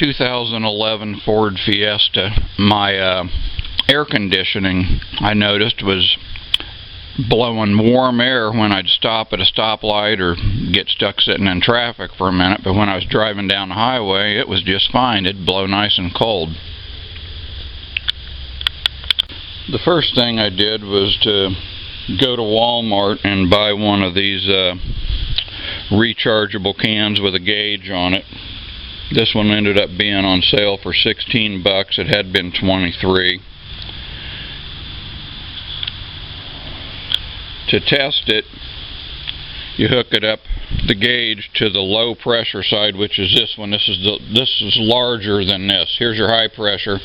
2011 Ford Fiesta, my air conditioning, I noticed, was blowing warm air when I'd stop at a stoplight or get stuck sitting in traffic for a minute, but when I was driving down the highway, it was just fine. It'd blow nice and cold. The first thing I did was to go to Walmart and buy one of these rechargeable cans with a gauge on it. This one ended up being on sale for 16 bucks. It had been 23. To test it, you hook it up, the gauge, to the low pressure side, which is this one. This is larger than this. Here's your high pressure.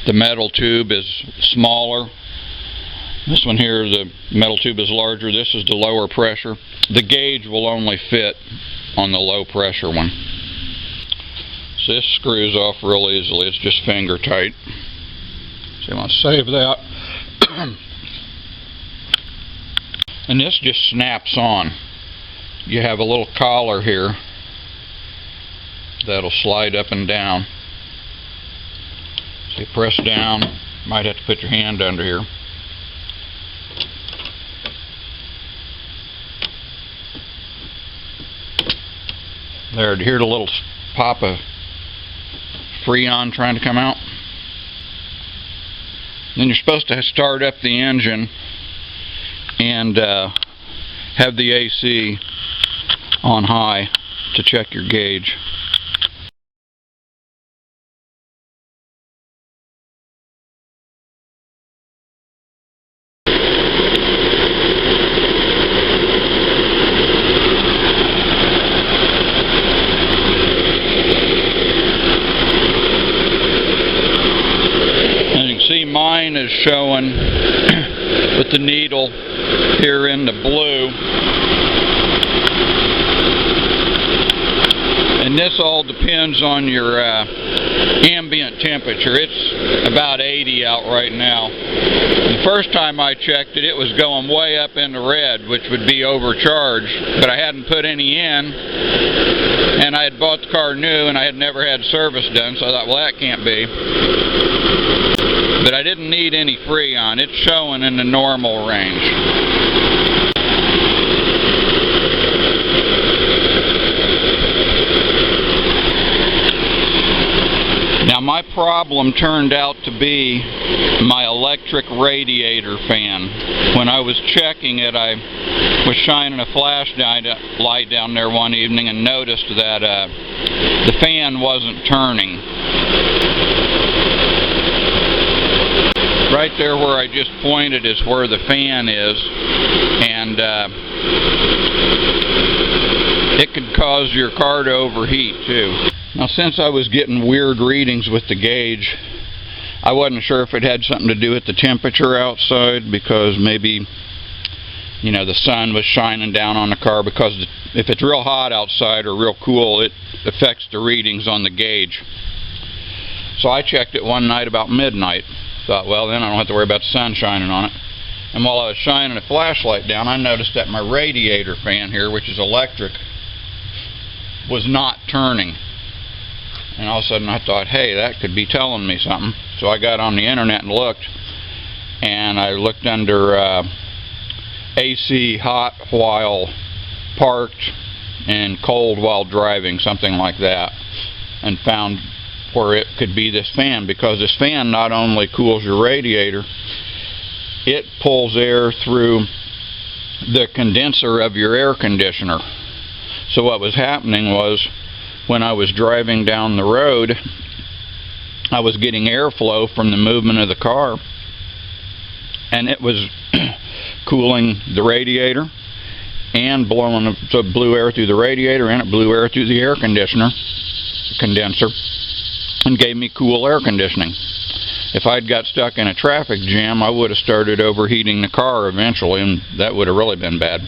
The metal tube is smaller. This one here, the metal tube is larger. This is the lower pressure. The gauge will only fit on the low pressure one. So this screws off real easily. It's just finger tight. So you want to save that. And this just snaps on. You have a little collar here that'll slide up and down. So you press down. Might have to put your hand under here. There, do you hear the little pop of Freon trying to come out? Then you're supposed to start up the engine and have the AC on high to check your gauge. As you can see, mine is showing with the needle here in the blue, and this all depends on your ambient temperature. It's about 80 out right now. The first time I checked it, it was going way up in the red, which would be overcharged, but I hadn't put any in, and I had bought the car new and I had never had service done, so I thought, well, that can't be. But I didn't need any Freon. It's showing in the normal range. Now my problem turned out to be my electric radiator fan. When I was checking it, I was shining a flashlight down there one evening and noticed that the fan wasn't turning. Right there where I just pointed is where the fan is, and it could cause your car to overheat too. Now, since I was getting weird readings with the gauge, I wasn't sure if it had something to do with the temperature outside, because maybe, you know, the sun was shining down on the car, because if it's real hot outside or real cool, it affects the readings on the gauge. So I checked it one night about midnight. Thought, well, then I don't have to worry about the sun shining on it. And while I was shining a flashlight down, I noticed that my radiator fan here, which is electric, was not turning. And all of a sudden I thought, hey, that could be telling me something. So I got on the internet and looked, and I looked under AC hot while parked and cold while driving, something like that, and found where it could be this fan, because this fan not only cools your radiator, it pulls air through the condenser of your air conditioner. So what was happening was, when I was driving down the road, I was getting airflow from the movement of the car, and it was cooling the radiator and blowing, so it blew air through the radiator and it blew air through the air condenser, and gave me cool air conditioning. If I'd got stuck in a traffic jam, I would have started overheating the car eventually, and that would have really been bad.